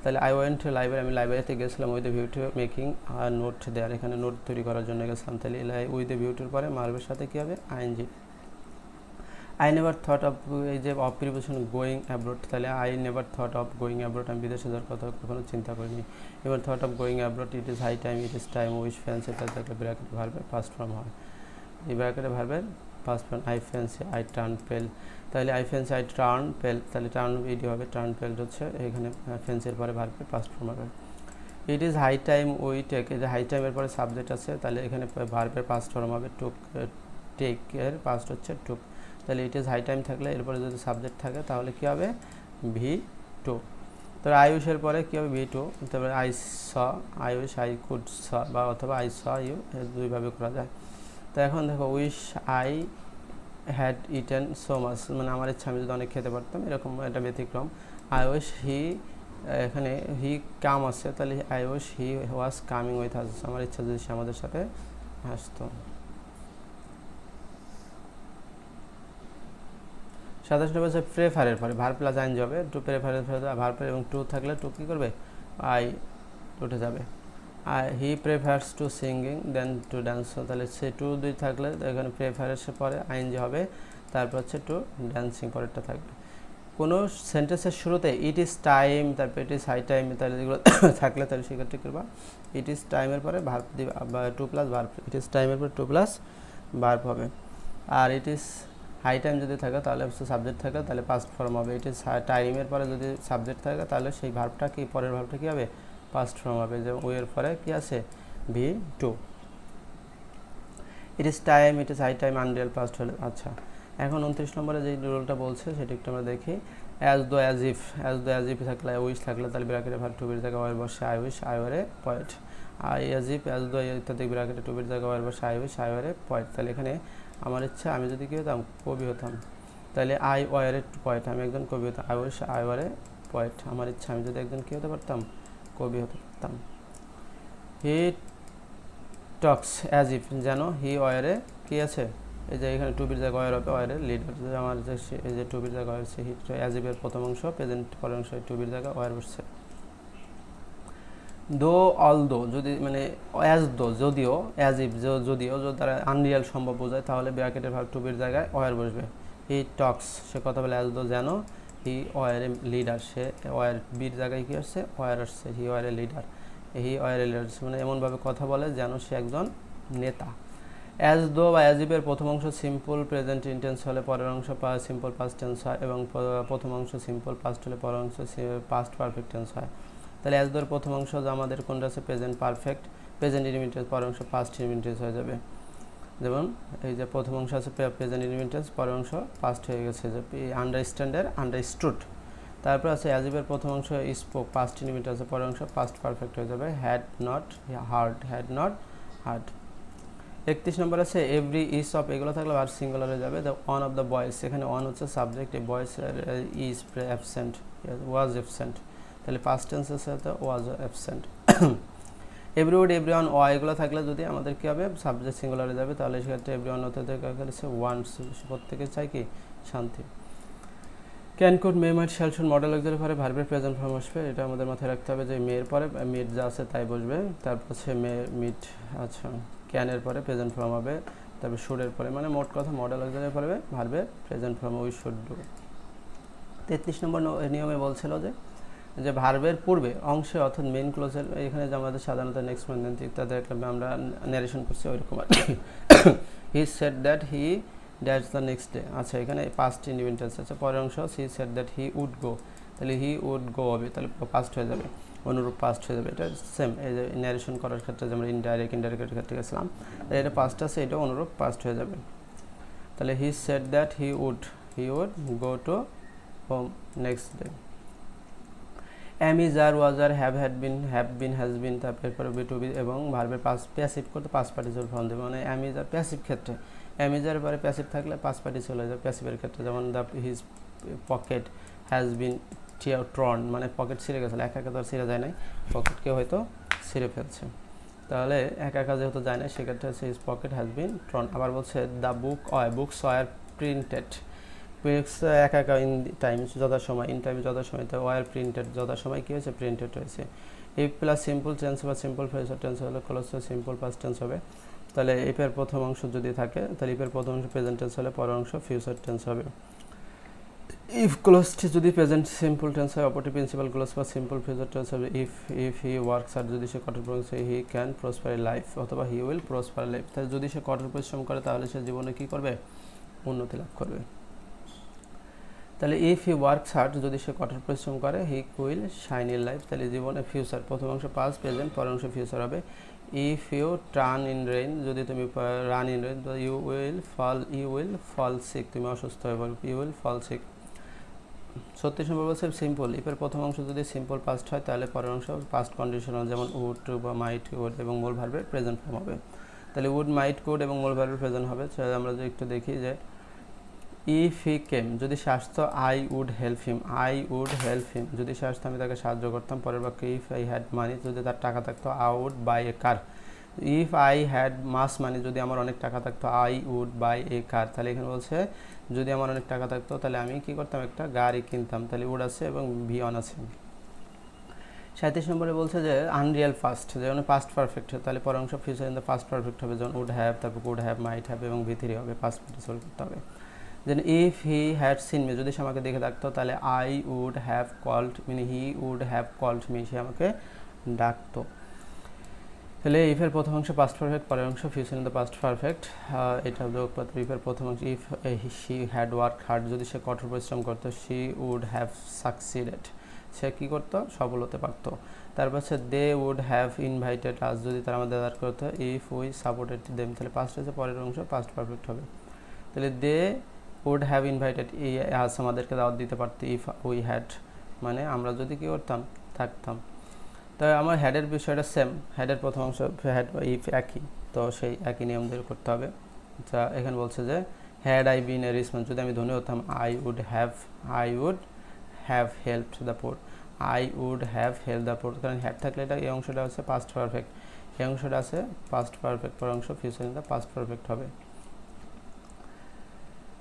তাহলে আই ওয়েন্ট টু লাইব্রেরি, আমি লাইব্রেরিতে গেছিলাম, with a view to making note there, এখানে নোট তৈরি করার জন্য গেছিলাম, তাহলে উইথ এ ভিউ টুর পরে ভার্বের সাথে কী হবে, ING. I never thought of, এই যে অফ প্রিপোজিশন গোয়িং অ্যাব্রোড, তাহলে I never thought of going abroad, আমি বিদেশে যাওয়ার কথা কখনো চিন্তা করিনি। এবার thought of going abroad, it is high time, it is time, wish fancy, তাহলে থাকলে ব্র্যাকেট ভার্বের পাস্ট ফর্ম হয়, এই ব্র্যাকেটে ভার্বের past form. I fancy I turn পেল, তাহলে আই ফ্যান্সি আই টার্ন পেল, তাহলে টার্ন ভিডিও হবে, টার্ন পেল হচ্ছে এখানে ফ্যান্সির পরে ভার্বের পাস্ট ফর্ম হবে। It is high time we take, এই যে হাই টাইমের পরে সাবজেক্ট আছে, তাহলে এখানে ভার্বের পাস্ট ফর্ম হবে টুক, টেকের পাস্ট হচ্ছে টুক, তাহলে ইট ইজ হাই টাইম থাকলে এরপরে যদি সাবজেক্ট থাকে তাহলে কী হবে, ভি টু। তারপরে আই উইশের পরে কী হবে, ভি টু, তারপরে I saw, I wish I could saw, বা অথবা আই স ইউ, দুইভাবে করা যায়। তো এখন দেখো wish I had eaten so much, মানে আমার ইচ্ছা আমি যদি অনেক খেতে পারতাম, এরকম একটা ব্যতিক্রম। আই উইশ হি, এখানে হি কাম আছে, তাহলে I wish he was coming with us, আমার ইচ্ছা যদি সে আমাদের সাথে আসতো। 27 নম্বর হচ্ছে প্রেফারের পরে ভার্ব প্লাস আইএনজি হবে, টু প্রেফারের পরে ভার্ব এবং টু থাকলে টু কী করবে, আই উঠে যাবে। He prefers to singing than to dance, তাহলে সে টু দুই থাকলে এখানে প্রেফারের পরে আইএনজি হবে, তারপর হচ্ছে টু ড্যান্সিং পরেরটা থাকবে। কোনো সেন্টেন্সের শুরুতে ইট ইজ টাইম, তারপর ইট ইজ হাই টাইম, তাহলে যেগুলো থাকলে তাহলে সেক্ষেত্রে করবা ইট ইজ টাইমের পরে ভার্ব দিবা, বা to plus verb, it is টাইমের পরে টু প্লাস ভার্ব হবে। আর ইট ইজ হাই টাইম যদি থাকে তাহলে সাবজেক্ট থাকে তাহলে পাস্ট ফর্ম হবে, ইট ইজ টাইমের পরে যদি সাবজেক্ট থাকে তাহলে সেই ভার্বটা কি, পরের ভার্বটা কী হবে, পাস্ট ফর্ম হবে, যে ওয়ের পরে কি আছে, V two. It is time, it is high time, unreal past হলে। আচ্ছা, এখন 29 নম্বরে যে রুলটা বলছে সেটা একটু আমরা দেখি। অ্যাজ দো অ্যাজ ইফ থাকলে, উইশ থাকলে তাহলে ব্র্যাকেটে ভার্ব টু বির জায়গায় ওয়ার বসে I wish I were a poet, আর অ্যাজ ইফ অ্যাজ দো ইত্যাদি ব্র্যাকেটে টু বির জায়গায় ওয়ার বসে I wish I were a poet, তাহলে এখানে আমার ইচ্ছা আমি যদি কী হতাম, কবি হতাম, তাহলে আই ওয়ারে পয়েট, আমি একজন কবি হতাম, I wish I were a poet, আমার ইচ্ছা আমি যদি একজন কী হতে পারতাম, কবি হতে পারতাম। হি টক্স অ্যাজ ইফ, যেন হি ওয়ারে কী আছে, এই যে এখানে টুবির জায়গা ওয়ার হবে, ওয়ারের লিডার, আমার যে এই যে টুবির জায়গা হয়েছে হি, অ্যাজ ইফের প্রথম অংশ প্রেজেন্ট, পরের অংশ টুবির জায়গা ওয়ার বসছে। দো অল দো, যদি মানে অ্যাজ দো যদিও, অ্যাজ ইফ যদিও দ্বারা আনরিয়াল সম্ভব বোঝায় তাহলে ব্র্যাকেটের ভার্ব টু বির জায়গায় ওয়ার বসবে। হি টক্স, সে কথা বলে, অ্যাজ দো যেন, he were a leader, she were বির জায়গায় কী আসছে, ওয়ার আসছে, he were a leader, he were a leader, মানে এমনভাবে কথা বলে যেন সে একজন নেতা। অ্যাজ দো বা অ্যাজ ইফের প্রথম অংশ সিম্পল প্রেজেন্ট ইনটেন্স হলে পরের অংশ সিম্পল পাস্ট টেন্স হয়, এবং প্রথম অংশ সিম্পল পাস্ট হলে পরের অংশ পাস্ট পারফেক্ট টেন্স হয়। তাহলে অ্যাজ দোর প্রথম অংশ আমাদের কোনটা আছে, প্রেজেন্ট পারফেক্ট, প্রেজেন্ট ইনডিফিনিট, পরের অংশ পাস্ট ইনডিফিনিট হয়ে যাবে। যেমন এই যে প্রথম অংশ আছে প্রেজেন্ট ইনডিফিনিট, পরের অংশ পাস্ট হয়ে গেছে, যে আন্ডারস্ট্যান্ডের আন্ডারস্টুড। তারপর আছে অ্যাজ ইফের প্রথম অংশ স্পোক, পাস্ট ইনডিফিনিট আছে, পরের অংশ পাস্ট পারফেক্ট হয়ে যাবে, had not hard, had not hard. 31 নম্বর আছে এভরি ইস অফ, এগুলো থাকলে আর সিঙ্গুলার হয়ে যাবে। দ্য ওয়ান অফ দ্য বয়েস, এখানে ওয়ান হচ্ছে সাবজেক্ট, এই বয়েস ইজ অ্যাবসেন্ট, ওয়াজ অ্যাবসেন্ট, তাহলে পাস্ট টেন্সের সাথে ওয়াজ অ্যাবসেন্ট। এভরিউড এভরিওয়ান ওয়া, এগুলো থাকলে যদি আমাদের কী হবে, সাবজেক্ট সিঙ্গুলারে যাবে, তাহলে সেক্ষেত্রে এভরিওয়ান হতে গেছে ওয়ান্টস, প্রত্যেকে চাই কি, শান্তি। Can could may might shall should modal auxiliary পরে ভার্বের প্রেজেন্ট ফর্ম আসবে, এটা আমাদের মাথায় রাখতে হবে যে মেয়ের পরে মিট যা আছে তাই বসবে, তারপর হচ্ছে মে মিট। আচ্ছা, ক্যানের পরে প্রেজেন্ট ফর্ম হবে, তারপর শুডের পরে, মানে মোট কথা মডেল অক্সিলারি পড়বে ভার্বের present form we should do. 33 নম্বর নিয়মে বলছিল যে ভার্বের পূর্বে অংশে অর্থাৎ মেইন ক্লোজের, এখানে যে আমাদের সাধারণত নেক্সট মান্থ ইত্যাদি আমরা ন্যারেশন করছি ওইরকম আর কি। He said that he dash the next day. আচ্ছা, এখানে পাস্ট ইন্ডিপেন্ডেন্ট টেন্স আছে, পরের অংশ he said that he would go, তাহলে হি উড গো হবে, তাহলে পাস্ট হয়ে যাবে, অনুরূপ পাস্ট হয়ে যাবে। এটা সেম, এই যে ন্যারেশন করার ক্ষেত্রে যে আমরা ইনডাইরেক্টের ক্ষেত্রে গেছিলাম, এটা পাস্ট আছে, এটা অনুরূপ পাস্ট হয়ে যাবে। তাহলে he said that he would go to home next day. Am is are was আর হ্যাভ বিন হ্যাজ বিন, তারপরে বি টু বি এবং ভার্বের প্যাসিভ করতে পাস্ট পার্টিসিপল ফর্ম দেবে, মানে এম ইজ আর প্যাসিভ ক্ষেত্রে, এম ইজ আর পরে passive থাকলে পাস্ট পার্টিসিপল হয়ে যাবে প্যাসিভের ক্ষেত্রে, যেমন the his pocket has been torn, মানে পকেট ছিঁড়ে গেছিলো, একা একা তো আর ছিঁড়ে যায় নাই, পকেটকে হয়তো ছিঁড়ে ফেলছে, তাহলে একা একা যেহেতু যায় না সেক্ষেত্রে হচ্ছে হিজ পকেট হ্যাজ বিন ট্রন। আবার বলছে দ্য বুকস ওয়ার প্রিন্টেড, একা একা ইন টাইমস যথাসময়, ইন টাইম যথাসময়, তো ওয়ার প্রিন্টেড যথাসময় কী হয়েছে, প্রিন্টেড হয়েছে। ইফ প্লাস সিম্পল টেন্স বা সিম্পল ফিউচার টেন্স হলে ক্লোজ সিম্পল পাস্ট টেন্স হবে, তাহলে ইফের প্রথম অংশ যদি থাকে তাহলে ইফের প্রথম অংশ প্রেজেন্ট টেন্স হলে পরের অংশ ফিউচার টেন্স হবে। ইফ ক্লোজটি যদি প্রেজেন্ট সিম্পল টেন্স হয়, অপরটি প্রিন্সিপাল ক্লোজ বা সিম্পল ফিউচার টেন্স হবে। ইফ হি ওয়ার্কস আর যদি সে কঠোর পরিশ্রম, হি ক্যান প্রসপার লাইফ, অথবা হি উইল প্রসপার লাইফ, তাহলে যদি সে কঠোর পরিশ্রম করে তাহলে সে জীবনে কী করবে, উন্নতি লাভ করবে। তাহলে ইফ হি ওয়ার্কস হার্ড, যদি সে কঠোর পরিশ্রম করে, he will shine in life, তাহলে জীবনে ফিউচার, প্রথম অংশ পাস্ট প্রেজেন্ট, পরের অংশ ফিউচার হবে। If you turn in rain, যদি তুমি run in rain, you will fall sick, তুমি অসুস্থ হয়ে পড়বে, ইউ উইল ফল সিক। 36 নম্বর বলছে সিম্পল, ইফের প্রথম অংশ যদি সিম্পল পাস্ট হয় তাহলে পরের অংশ পাস্ট কন্ডিশনাল, যেমন উড বা মাইট উড এবং মূল ভার্বের প্রেজেন্ট ফর্ম হবে। তাহলে উড মাইট কুড এবং মূল ভার্বের প্রেজেন্ট হবে। আমরা যদি একটু দেখি যে ইফ হি কেম, যদি সে আসতো, আই উড হেল্প হিম, যদি সে আসতো আমি তাকে সাহায্য করতাম। পরের বাক্য ইফ আই হ্যাড মানি, যদি তার টাকা থাকতো, I would buy a car. If I had much money, যদি আমার অনেক টাকা থাকতো, I would buy a car. তাহলে এখানে বলছে যদি আমার অনেক টাকা থাকতো তাহলে আমি কি করতাম, একটা গাড়ি কিনতাম, তাহলে উড আছে এবং ভি অন আছে। 37 নম্বরে বলছে যে আনরিয়াল পাস্ট, যেমন পাস্ট পারফেক্ট, তাহলে পরের অংশ future in the past perfect হবে, যেমন উড হ্যাভ, তারপর কুড হ্যাভ, মাইট হ্যাভ এবং ভি থ্রি হবে, পাস্ট পার্টিসিপল করতে হবে। Then if he had seen me, যদি সে আমাকে দেখে থাকতো তাহলে আই উড হ্যাভ কল্ড, মানে he would have called me, সে আমাকে ডাকতো। তাহলে ইফের প্রথম অংশ পাস্ট পারফেক্ট, পরের অংশ future in the past perfect, এটা যোগপত্র। ইফের প্রথম অংশ if she had work hard, যদি সে কঠোর পরিশ্রম করতো, শি উড হ্যাভ সাকসিডেড, সে কী করতো, সফল হতে পারতো। তারপর হচ্ছে they would have invited us, যদি তারা আমাদের আদার করতো, ইফ উই সাপোর্টেড দেম, তাহলে পাস্ট হচ্ছে, পরের অংশ পাস্ট পারফেক্ট হবে। তাহলে they would have invited us, আমাদেরকে দাওয়াত দিতে পারতো, ইফ উই হ্যাড, মানে আমরা যদি কী করতাম, থাকতাম। তবে আমার হ্যাডের বিষয়টা সেম, হ্যাডের প্রথম অংশ হ্যাড ইফ একই, তো সেই একই নিয়ম দিয়ে করতে হবে। যা এখানে বলছে যে had I been a rich man, যদি আমি ধনী হতাম, I would have helped the poor, কারণ হ্যাড থাকলে এটা এই অংশটা হচ্ছে পাস্ট পারফেক্ট, এই অংশটা আছে পাস্ট পারফেক্ট, পর অংশ future in the past perfect হবে।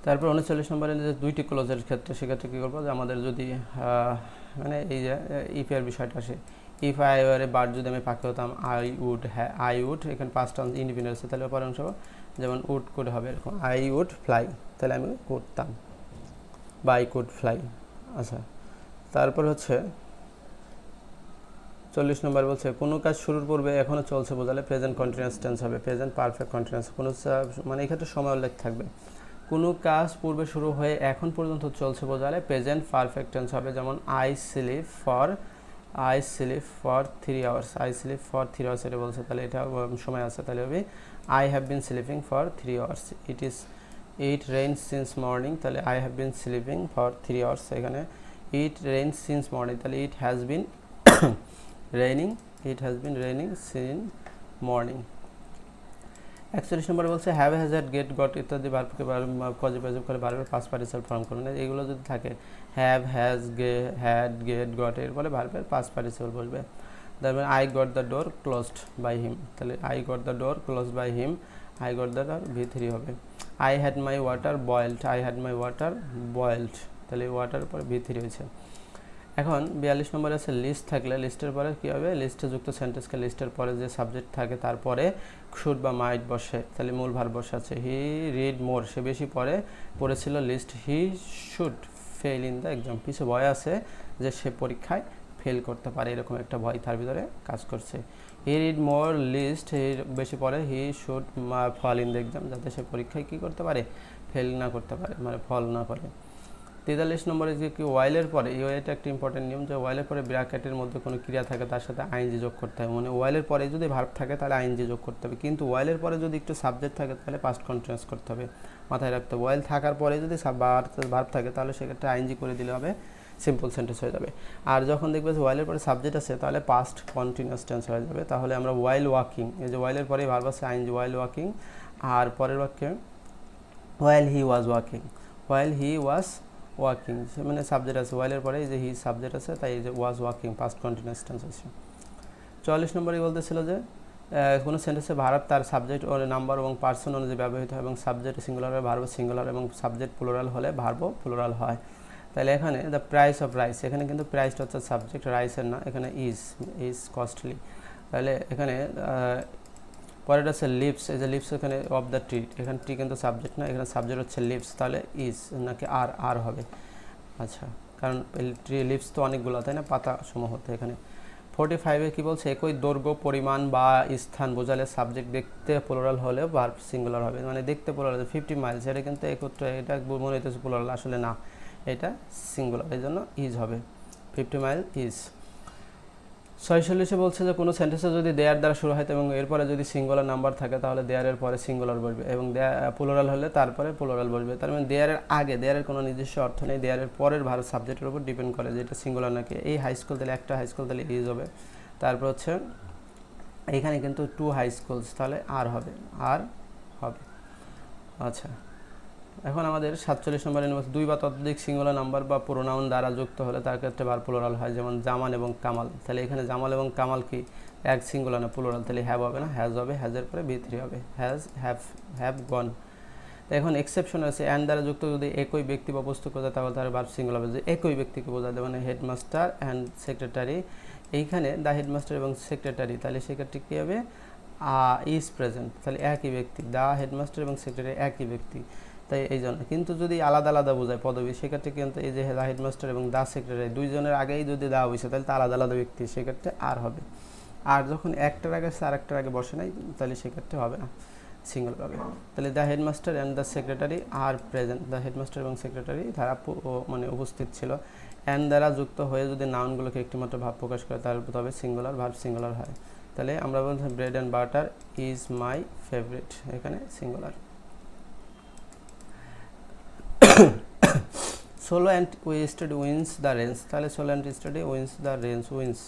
তারপর 39 নম্বরে যে দুইটি ক্লোজের ক্ষেত্রে, সেক্ষেত্রে কী করবো, যে আমাদের যদি মানে এই যে ইফের বিষয়টা আসে, if I were a bird, যদি আমি পাখি হতাম, আই উড এখানে পাঁচটা ইন্ডিপেন্ডেন্ট আছে, তাহলে পরের অংশ যেমন উড কুড হবে এরকম, আই উড ফ্লাই, তাহলে আমি উঠতাম বা আই কুড ফ্লাই। আচ্ছা, তারপর হচ্ছে 40 নম্বর বলছে কোনো কাজ শুরুর পূর্বে এখনও চলছে বোঝালে প্রেজেন্ট কন্টিনিউয়াস টেন্স হবে, প্রেজেন্ট পারফেক্ট কন্টিনিউয়াস, কোনো মানে এক্ষেত্রে সময় উল্লেখ থাকবে। কোনো কাজ পূর্বে শুরু হয়ে এখন পর্যন্ত চলছে বোঝালে প্রেজেন্ট পারফেক্ট টেন্স হবে, যেমন আই স্লিপ ফর 3 আওয়ার্স, এটা বলছে, তাহলে এটা সময় আছে, তাহলে হবে I have been sleeping for 3 hours. It rains since morning, তাহলে I have been sleeping for 3 hours, এখানে ইট রেইনস সিন্স মর্নিং, তাহলে it has been raining since morning. 41 নম্বরে বলছে have, has, had, get, got ইত্যাদি ভার্বকে positive করে ভার্বের past participle form করুন। এগুলো যদি থাকে have, has, had, get, got, এর ফলে ভার্বের পাস্ট পার্টিসিপল বসবে। তারপরে I got the door closed by him, তাহলে I got the door closed by him, I got the door V3 হবে। I had my water boiled, তাহলে water পরে V3 হয়েছে। এখন 42 নম্বরে আছে লিস্ট থাকলে লিস্টের পরে কী হবে, লিস্টে যুক্ত সেন্টেন্সকে লিস্টের পরে যে সাবজেক্ট থাকে তারপরে শুড বা মাইট বসে, তাহলে মূল ভার্ব বসে আছে। হি রিড মোর, সে বেশি পড়েছিল lest. He should fail in the exam, পিছু ভয় আছে যে সে পরীক্ষায় ফেল করতে পারে, এরকম একটা ভয় তার ভিতরে কাজ করছে। He read more list, he বেশি পড়ে, he should fall in the exam, যাতে সে পরীক্ষায় কী করতে পারে, ফেল না করতে পারে, মানে ফল না করে। 43 নম্বরে যে কি ওয়াইলের পরে, এটা একটা ইম্পর্টেন্ট নিয়ম যে ওয়াইলের পরে ব্র্যাকেটের মধ্যে কোনো ক্রিয়া থাকে তার সাথে আইএনজি যোগ করতে হবে, মানে ওয়াইলের পরে যদি ভার্ব থাকে তাহলে আইএনজি যোগ করতে হবে, কিন্তু ওয়াইলের পরে যদি একটু সাবজেক্ট থাকে তাহলে পাস্ট কন্টিনিউয়াস করতে হবে, মাথায় রাখতে হবে। ওয়াইল থাকার পরে যদি ভার্ব থাকে তাহলে সেক্ষেত্রে আইএনজি করে দিলে হবে, সিম্পল সেন্টেন্স হয়ে যাবে। আর যখন দেখবে যে ওয়াইলের পরে সাবজেক্ট আছে তাহলে পাস্ট কন্টিনিউয়াস টেন্স হয়ে যাবে। তাহলে আমরা ওয়াইল ওয়াকিং, এই যে ওয়াইলের পরে ভার্ব আছে আইএনজি, ওয়াইল ওয়াকিং। আর পরের বাক্যে while he was walking, while he was walking, মানে সাবজেক্ট আছে ওয়াইলের পরে এই যে হি সাবজেক্ট আছে, তাই এই যে was walking past continuous tense আছে। 44 নম্বরে বলতেছিল যে কোনো সেন্টেন্সে ভার্ব তার সাবজেক্ট ও নাম্বার এবং পার্সন অনুযায়ী ব্যবহৃত হয় এবং সাবজেক্ট সিঙ্গুলার হয়, ভার্ব সিঙ্গুলার এবং সাবজেক্ট প্লুরাল হলে ভার্বও প্লুরাল হয়। তাহলে এখানে দ্য প্রাইস অফ রাইস, এখানে কিন্তু প্রাইসটা হচ্ছে সাবজেক্ট, রাইসের না, এখানে ইজ কস্টলি। তাহলে এখানে পরেরটা হচ্ছে লিভস, এই যে লিভস এখানে অফ দ্য ট্রি, এখানে ট্রি কিন্তু সাবজেক্ট না, এখানে সাবজেক্ট হচ্ছে লিভস, তাহলে ইজ নাকি আর হবে। আচ্ছা, কারণ ট্রি লিভস তো অনেকগুলো, তাই না, পাতা সমূহ। এখানে 45-এ কী বলছে, একই দৈর্ঘ্য পরিমাণ বা স্থান বোঝালে সাবজেক্ট দেখতে প্লুরাল হলে ভার্ব সিঙ্গুলার হবে, মানে দেখতে প্লুরাল, 50 মাইলস, এটা কিন্তু একত্রে, এটা মনে হইতেছে প্লুরাল, আসলে না, এটা সিঙ্গুলার, এই জন্য ইজ হবে, 50 মাইল ইজ। 46-এ বলছে যে কোনো সেন্টেন্সে যদি দেয়ার দ্বারা শুরু হয় এবং এরপরে যদি সিঙ্গুলার নাম্বার থাকে তাহলে দেয়ারের পরে সিঙ্গুলার বসবে এবং প্লুরাল হলে তারপরে প্লুরাল বসবে। তার মানে দেয়ারের আগে, দেয়ারের কোনো নির্দিষ্ট অর্থ নেই, দেয়ারের পরের ভার্ব সাবজেক্টের উপর ডিপেন্ড করে যে এটা সিঙ্গুলার নাকি। এই হাই স্কুল তাহলে একটা হাই স্কুল, তাহলে ইজ হবে। তারপর হচ্ছে এখানে কিন্তু 2 হাই স্কুলস, তাহলে আর হবে। আচ্ছা, এখন আমাদের 47 নম্বরে নেব, 2 বা ততোধিক সিঙ্গুলার নাম্বার বা প্রোনাউন দ্বারা যুক্ত হলে তার ক্ষেত্রে ভার্ব প্লুরাল হয়, যেমন জামান এবং কামাল। তাহলে এখানে জামাল এবং কামাল কি এক সিঙ্গুলার না প্লুরাল, তাহলে হ্যাভ হবে না, হ্যাজ হবে, হ্যাজের পরে V3 হবে, হ্যাভ গন। এখন এক্সেপশন আছে, অ্যান্ড দ্বারা যুক্ত যদি একই ব্যক্তি বা বস্তু বোঝায় তাহলে তার ভার্ব সিঙ্গুলার হবে, যে একই ব্যক্তিকে বোঝাতে, মানে হেডমাস্টার অ্যান্ড সেক্রেটারি, এইখানে দ্য হেডমাস্টার এবং সেক্রেটারি, তাহলে সেক্ষেত্রে কী হবে, ইজ প্রেজেন্ট, তাহলে একই ব্যক্তি, দ্য হেডমাস্টার এবং সেক্রেটারি একই ব্যক্তি, তাই এই জন্য। কিন্তু যদি আলাদা আলাদা বোঝায় পদবী, সেক্ষেত্রে কিন্তু এই যে দ্য হেডমাস্টার এবং দ্য সেক্রেটারি দুইজনের আগেই যদি দেওয়া হয়েছে তাহলে তা আলাদা আলাদা ব্যক্তি, সেক্ষেত্রে আর হবে। আর যখন একটার আগে আর একটার আগে বসে নাই তাহলে সেক্ষেত্রে হবে না, সিঙ্গুলার হবে। তাহলে the headmaster and the secretary are present, the headmaster এবং সেক্রেটারি তারা মানে উপস্থিত ছিল। অ্যান্ড দ্বারা যুক্ত হয়ে যদি নাউনগুলোকে একটিমাত্র ভাব প্রকাশ করে তাহলে তবে সিঙ্গুলার, ভার্ব সিঙ্গুলার হয়। তাহলে আমরা বলছি bread and butter is my favourite, এখানে singular. Slow and wasted wins the race, তাহলে slow and steady wins the race, wins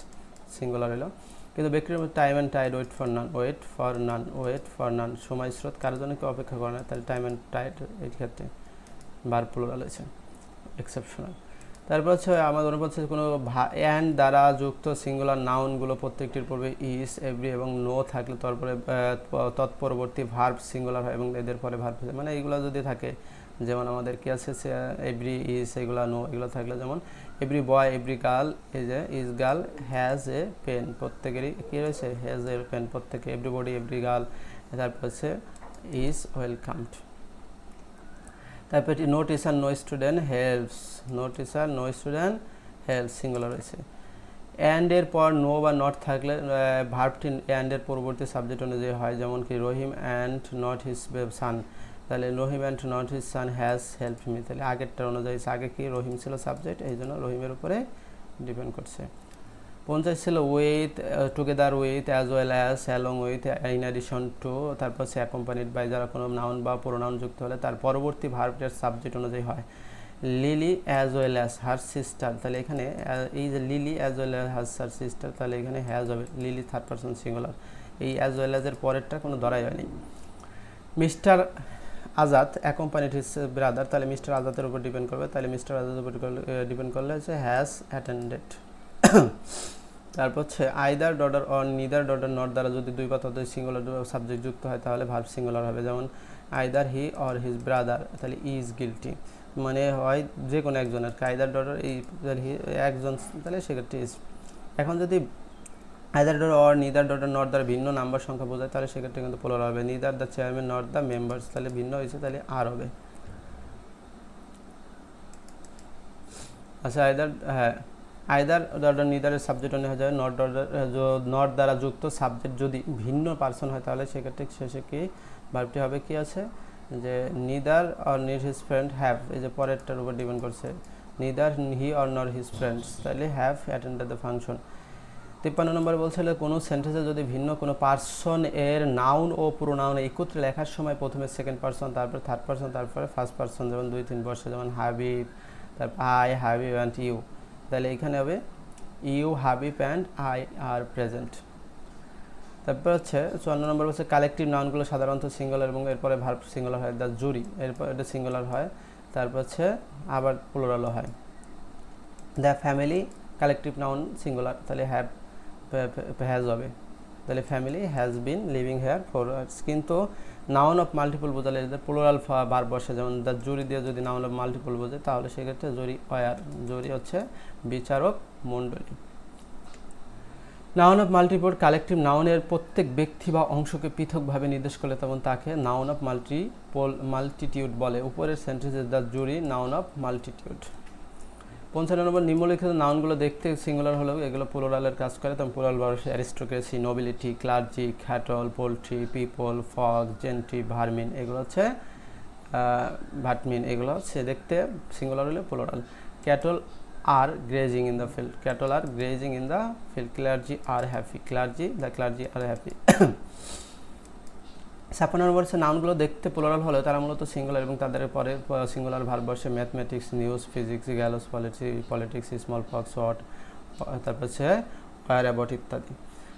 singular হলো। কিন্তু ব্যক্তির time and tide wait for none, সময় স্রোত কারোর জন্য কেউ অপেক্ষা করে না, তাহলে টাইম অ্যান্ড টাইড এই ক্ষেত্রে ভার্ব প্লুরাল হয়েছে, এক্সেপশনাল। তারপর হচ্ছে আমাদের বলছে কোনো অ্যান্ড দ্বারা যুক্ত সিঙ্গুলার নাউনগুলো প্রত্যেকটির পূর্বে ইজ, এভরি এবং নো থাকলে তারপরে তৎপরবর্তী ভার্ব সিঙ্গুলার হয় এবং এদের পরে ভার্ব, মানে এইগুলো যদি থাকে, যেমন আমাদের কি আছে এভরি, ইজ, এগুলো নো, এগুলো থাকলে, যেমন এভরি বয়, এভরি গার্ল, এই যে is girl has a pen, প্রত্যেকেরই কী রয়েছে, হ্যাজ এ পেন, প্রত্যেকে, এভরিবডি, এভরি গার্ল, তারপর হচ্ছে ইজ ওয়েলকামড। তারপর no teacher no student helps, no teacher no student helps singular রয়েছে। অ্যান্ড এর পর নো বা নট থাকলে ভার্বটি অ্যান্ড এর পরবর্তী সাবজেক্ট অনুযায়ী হয়, যেমন কি Rahim and not his son, তাহলে Rahim and not his son has help me, তাহলে আগেরটার অনুযায়ী, আগে কি রহিম ছিল সাবজেক্ট, এই জন্য রহিমের উপরে ডিপেন্ড করছে। 50 ছিল with, together with, as well as, along with, in addition to, তারপর হচ্ছে অ্যাকম্পানিড বাই, যারা কোনো নাউন বা প্রোনাউন যুক্ত হলে তার পরবর্তী ভার্বটার সাবজেক্ট অনুযায়ী হয়। Lily as well as her sister, তাহলে এখানে এই যে lily as well as her sister, তাহলে এখানে হ্যাজ হবে, লিলি থার্ড পারসন সিঙ্গুলার, এই অ্যাজ ওয়েল অ্যাজের পরেরটা কোনো ধরাই হয়নি। Mister Azad accompanied his brother, তাহলে মিস্টার আজাদের উপর ডিপেন্ড করবে, তাহলে মিস্টার আজাদের উপর ডিপেন্ড করলে হচ্ছে হ্যাজ অ্যাটেন্ডেড। তারপর হচ্ছে either daughter or neither daughter not দ্বারা যদি 2 বা ততোধিক সিঙ্গুলার সাবজেক্ট যুক্ত হয় তাহলে ভার্ব সিঙ্গুলার হবে, যেমন either he or his brother, তাহলে ই ইজ গিলটি, মানে হয় যে কোনো একজনের, আইদার ডটার এই একজন, তাহলে সেক্ষেত্রে ইজ। এখন যদি either daughter or neither daughter not দ্বারা ভিন্ন নাম্বার সংখ্যা বোঝায় তাহলে সেক্ষেত্রে কিন্তু প্লুরাল হবে। Neither the chairman not the members, তাহলে ভিন্ন হয়েছে, তাহলে আর হবে। আচ্ছা আইদার, হ্যাঁ আইদার ডটার নিদারের সাবজেক্ট হয়ে যায় নট ডটার, নট দ্বারা যুক্ত সাবজেক্ট যদি ভিন্ন পার্সন হয় তাহলে সেক্ষেত্রে শেষে কি ভার্বটি হবে, কি আছে যে নিদার অর নির হিজ ফ্রেন্ড হ্যাভ, এই যে পরেরটার উপর ডিপেন্ড করছে, নিদার হি অর নর হিজ ফ্রেন্ডস, তাহলে হ্যাভ অ্যাটেন্ডেড দ্য ফাংশন। 53 নম্বরে বলছিল কোনো সেন্টেন্সে যদি ভিন্ন কোনো পার্সন এর নাউন ও প্রোনাউন একত্রে লেখার সময় প্রথমে সেকেন্ড পার্সন, তারপরে থার্ড পার্সন, তারপরে ফার্স্ট পার্সন, যেমন 2-3 বর্ষে যেমন হাবিব, তারপর আই, হাবিব অ্যান্ড ইউ, তাহলে এখানে হবে you, Habib and I are present. তারপর হচ্ছে 54 নম্বর হচ্ছে কালেকটিভ নাউনগুলো সাধারণত সিঙ্গুলার এবং এরপরে ভার্ব সিঙ্গুলার হয়, দ্য জুরি, এরপর এটা সিঙ্গুলার হয়, তারপর হচ্ছে আবার প্লুরালও হয়। The family collective noun singular, তাহলে হ্যাজ হবে, তাহলে family has been living here for years. কিন্তু নাউন অফ মাল্টিপল বোঝালে প্লুরাল ভার্ব বসে, যেমন দ্য জুরি দিয়ে যদি নাউন অফ মাল্টিপল বোঝে তাহলে সেক্ষেত্রে জুরি ওয়ার, জুরি হচ্ছে বিচারক মণ্ডলী। নাউন অফ মাল্টিপল কালেকটিভ নাউনের প্রত্যেক ব্যক্তি বা অংশকে পৃথকভাবে নির্দেশ করলে তখন তাকে নাউন অফ মাল্টিটিউড বলে। উপরের সেন্টেন্সে the jury noun of multitude. 55 নম্বর নিম্নলিখিত নাউনগুলো দেখতে সিঙ্গুলার হলেও এগুলো প্লুরালের কাজ করে, তখন প্লুরাল বসে aristocracy, nobility, clergy, cattle, poultry, people, folk, gentry, vermin, এগুলো হচ্ছে ভাটমিন, এগুলো হচ্ছে দেখতে সিঙ্গুলার হলে plural. Cattle are grazing in the field, cattle are grazing in the field, clergy are happy, the clergy are happy. 56 নম্বর হচ্ছে নাউনগুলো দেখতে প্লুরাল হলেও তারা মূলত সিঙ্গুলার এবং তাদের পরে সিঙ্গুলার ভার্ব বসে mathematics, news, physics, gallows, politics, small pox, ওয়াট, তারপর হচ্ছে ওয়ার অ্যাবাউট ইত্যাদি।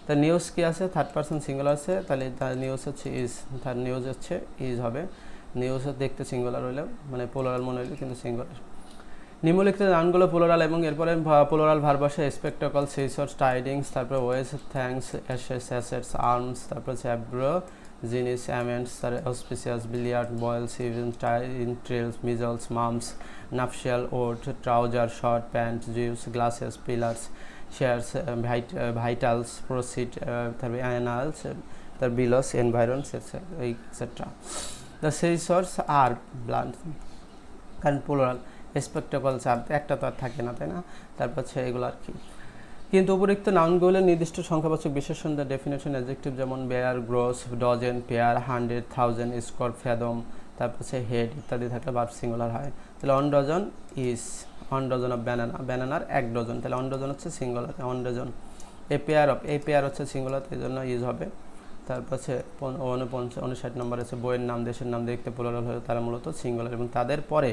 তা নিউজ কি আছে, থার্ড পার্সন সিঙ্গুলার আছে, তাহলে তার নিউজ হচ্ছে ইজ, তার নিউজ হচ্ছে ইজ হবে। নিউজ দেখতে সিঙ্গুলার হলেও মানে প্লুরাল মনে হইলে কিন্তু সিঙ্গুলার। নিম্নলিখিত নাউনগুলো প্লুরাল এবং এরপরে প্লুরাল ভার্ব বসে স্পেকটাকল, সিসর্স, টাইডিংস, তারপরে wages, thanks, ashes, assets, arms, তারপর হচ্ছে অ্যাব্রো, জিনিস, অ্যামেন্টস, তার auspices, billiards, bowels, trails, measles, mumps, nuptials, oat, trouser, short, pant, জিউস, glasses, pliers, shears, vitals, proceed, তারপরে অ্যানালস, তার bills, environs, et cetera. The scissors are blunt, কারণ প্লুরাল, স্পেকটাকল চাপ একটা তো আর থাকে না, তাই না? তারপর হচ্ছে এগুলো আর কি। কিন্তু উপরিক্ত নাউনগুলোর নির্দিষ্ট সংখ্যাবাচক বিশেষণ দ্য ডেফিনেশন অ্যাডজেক্টিভ যেমন বেয়ার, gross, dozen, pair, 100, 1000, score, fathom, তারপর হচ্ছে হেড ইত্যাদি থাকলে ভার্ব সিঙ্গুলার হয়। তাহলে one dozen is, one dozen of banana, ব্যানানার 1 ডজন, তাহলে অন ডজন হচ্ছে singular, one dozen. A pair of, এই পেয়ার হচ্ছে সিঙ্গুলার, এই জন্য ইজ হবে। তারপর হচ্ছে 59 নম্বর আছে বইয়ের নাম, দেশের নাম দেখতে প্লুরাল হলে তারা মূলত সিঙ্গুলার এবং তাদের পরে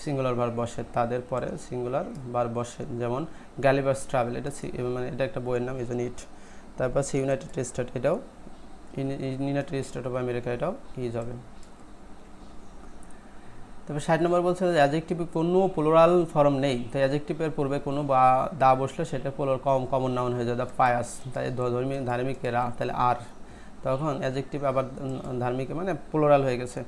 সিঙ্গুলার ভার্ব বসে, তাদের পরে সিঙ্গুলার ভার্ব বসে, যেমন গ্যালিভার্স ট্রাভেল, এটা মানে এটা একটা বইয়ের নাম, ইজ ইট। তারপর হচ্ছে ইউনাইটেড স্টেট, এটাও ইউনাইটেড স্টেট অফ আমেরিকা, এটাও ইজ হবে। তারপর 60 নম্বর বলছে যে অ্যাডজেক্টিভে কোনো প্লুরাল ফর্ম নেই, তাই অ্যাডজেক্টিভের পূর্বে কোনো বা দা বসলে সেটা কমন নাউন হয়ে যায়, দ্য পায়াস, তাই ধার্মিকেরা, তাহলে আর তখন অ্যাডজেক্টিভ আবার ধার্মিক মানে প্লুরাল হয়ে গেছে।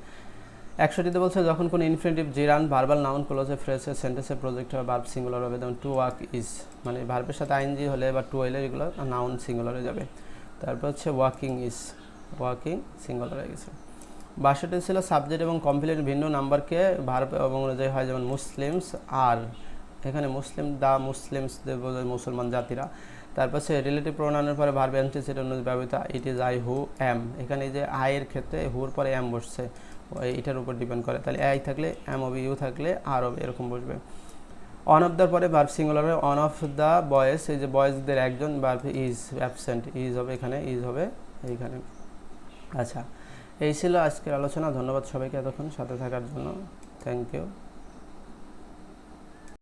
61তে বলছে যখন কোনো ইনফিনিটিভ জিরান ভার্বাল নাউন ক্লোজে ফ্রেজে সেন্টেন্সের প্রজেক্ট হবে ভার্ব সিঙ্গুলার হবে, যেমন টু ওয়াক ইজ, মানে ভার্বের সাথে আইএনজি হলে বা টু হলে এগুলো নাউন সিঙ্গুলার হয়ে যাবে। তারপর হচ্ছে ওয়াকিং ইজ, ওয়াকিং সিঙ্গুলার হয়ে গেছে। 62 ছিল সাবজেক্ট এবং কমপ্লিট ভিন্ন নাম্বারকে ভার্ব এবং অনুযায়ী হয়, যেমন মুসলিমস আর, এখানে মুসলিম দা মুসলিমস মুসলমান জাতিরা। তারপর হচ্ছে রিলেটিভ প্রোনাউনের পরে ভার্ব অ্যান্টিসিডেন্ট অনুযায়ী ব্যবহৃত ইট ইজ আই হু অ্যাম, এখানে যে আয়ের ক্ষেত্রে হুর পরে অ্যাম বসছে, এটার উপর ডিপেন্ড করে, তাহলে আই থাকলে অ্যাম হবে, ইউ থাকলে আর হবে, এরকম বসবে। অন অফ দ্যার পরে ভার্ব সিঙ্গুলার হবে, অন অফ দ্য বয়েজ, এই যে বয়েজদের একজন, ভার্ব ইজ অ্যাবসেন্ট, ইজ হবে এখানে, ইজ হবে এইখানে। আচ্ছা, এই ছিল আজকের আলোচনা। ধন্যবাদ সবাইকে এতক্ষণ সাথে থাকার জন্য, থ্যাংক ইউ।